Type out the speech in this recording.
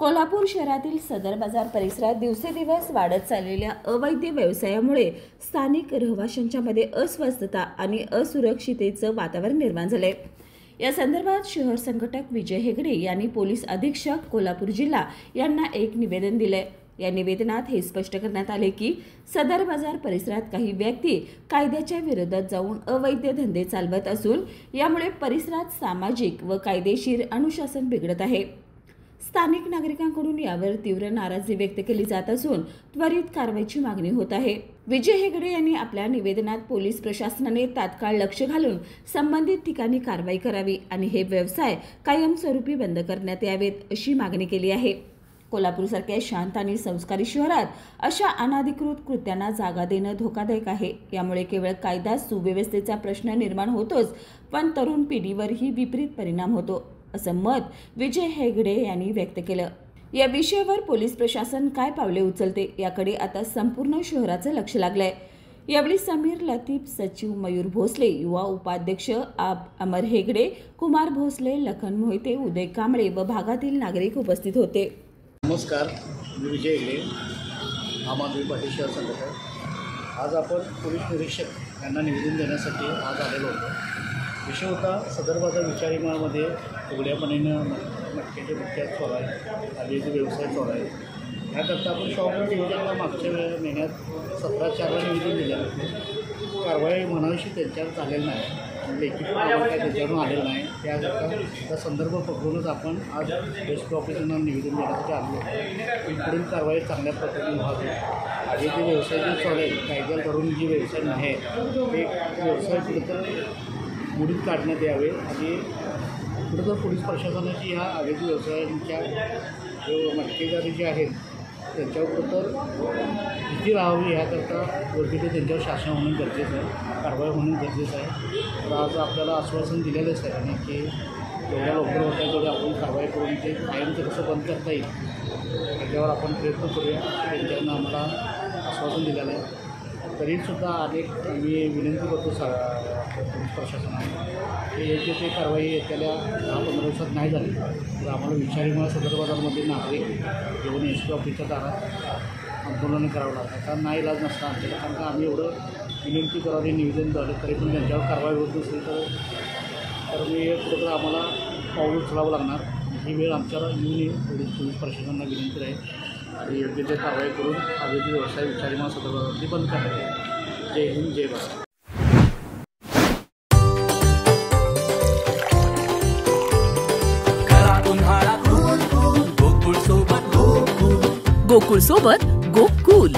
कोल्हापूर शहरातील सदर बाजार परिसरात दिवसेदिवस वाढत चाललेल्या अवैध व्यवसायामुळे स्थानिक रहिवाशांच्या मध्ये अस्वस्थता आणि असुरक्षिततेचं वातावरण निर्माण झाले। या संदर्भात शहर संघटक विजय हेगडे यांनी पोलीस अधीक्षक कोल्हापूर जिल्हा यांना एक निवेदन दिले। या निवेदनात हे स्पष्ट करण्यात आले की सदर बाजार परिसरात काही व्यक्ती कायद्याच्या विरोधात जाऊन अवैध धंदे चालवत असून यामुळे परिसरात सामाजिक व कायदेशीर अनुशासन बिघडत आहे। स्थानिक नागरिकांकडून यावर तीव्र नाराजी व्यक्त केली जात असून त्वरित कारवाईची मागणी होत आहे। विजय हेगडे यांनी आपल्या निवेदनात पोलीस प्रशासनाने तात्काळ लक्ष घालून संबंधित ठिकाणी कारवाई करावी आणि हे व्यवसाय कायमस्वरूपी बंद करण्यात यावेत अशी मागणी केली आहे। कोल्हापूरसारख्या शांत आणि संस्कारी शहरात अशा अनाधिकृत कृत्यांना जागा देणं धोकादायक आहे। यामुळे केवळ कायदा सुव्यवस्थेचा प्रश्न निर्माण होतोच, पण तरुण पिढीवरही विपरीत परिणाम होतो, असं मत विजय हेगडे यांनी व्यक्त केलं। या विषयावर पोलीस प्रशासन काय पावले उचलते याकडे आता संपूर्ण शहराचं लक्ष लागलंय। यावेळी समीर लतीफ, सचिव मयूर भोसले, युवा उपाध्यक्ष अमर हेगडे, कुमार भोसले, लखन मोहिते, उदय कांबळे व भागातील नागरिक उपस्थित होते। नमस्कार, मी विजय हेगडे, आम आदमी पार्टी शहर संघटक। आज आपण पोलीस निरीक्षक यांना निवेदन देण्यासाठी आज आलेलो होतो। विषय होता सदर बाजार विचारीमाळमध्ये उघड्यापणीनं मटक्याचे मुख्यात चालू आहे, अवैध व्यवसाय चालू आहे। याकरता आपण शॉपवर निवेदनला मागच्या महिन्यात 17/4ला निवेदन दिलं। कारवाई म्हणावीशी त्यांच्यावर झालेली नाही, लेखी काय त्याच्यावरून आलेलं नाही। त्या संदर्भ पकडूनच आपण आज एस.पी. ऑफिसला निवेदन देण्यासाठी आलो होतो। पुढील कारवाई चांगल्या पद्धतीने व्हावी। अवैध व्यवसाय जे चालू आहे, कायद्याला धरून जी व्यवसाय नाही ते व्यवसाय कुठंतर मोडीत काढण्यात यावे आणि कुठंतर पोलीस प्रशासनाची ह्या अवैध व्यवसायांच्या मटकेदारी जे आहेत त्यांच्यावर कुठंतर भीती राहावी, ह्याकरता योग्य ते त्यांच्यावर शासन होणं गरजेचं आहे, कारवाई होणं गरजेचं आहे। तर आज आपल्याला आश्वासन दिलेलंच आहे आणि की एवढ्या लवकर होत्या तेवढी आपण कारवाई करून ते कायमचं कसं बंद करता येईल त्याच्यावर आपण प्रयत्न करूया, त्यांच्यानं आम्हाला आश्वासन दिलेलं आहे। तरीसुद्धा अनेक मी विनंती करतो पोलीस प्रशासनाला की योग्य ते कारवाई येत्या 10-15 दिवसात नाही झाली तर आम्हाला विचारीमाळ सदर बाजारमध्ये नागरिक येऊन एस.पी. ऑफिसच्या दारात आंदोलन करावं लागतं। कारण नाही इलाज नसतं आमच्याला, कारण का आम्ही एवढं विनंती करावी, निवेदन झालं तरी पण त्यांच्यावर कारवाई होत नसेल तर मी कुठंतर आम्हाला पाऊल उचलावं लागणार। ही वेळ आमच्याला येऊ नये एवढी पोलीस प्रशासनाला विनंती राहील आणि योग्य ते कारवाई करून अवैध व्यवसाय विचारीमाळ सदर बाजारातली बंद करण्यात येईल। जय हिंद, जय भारत। गोकुळ सोबत गो कूल।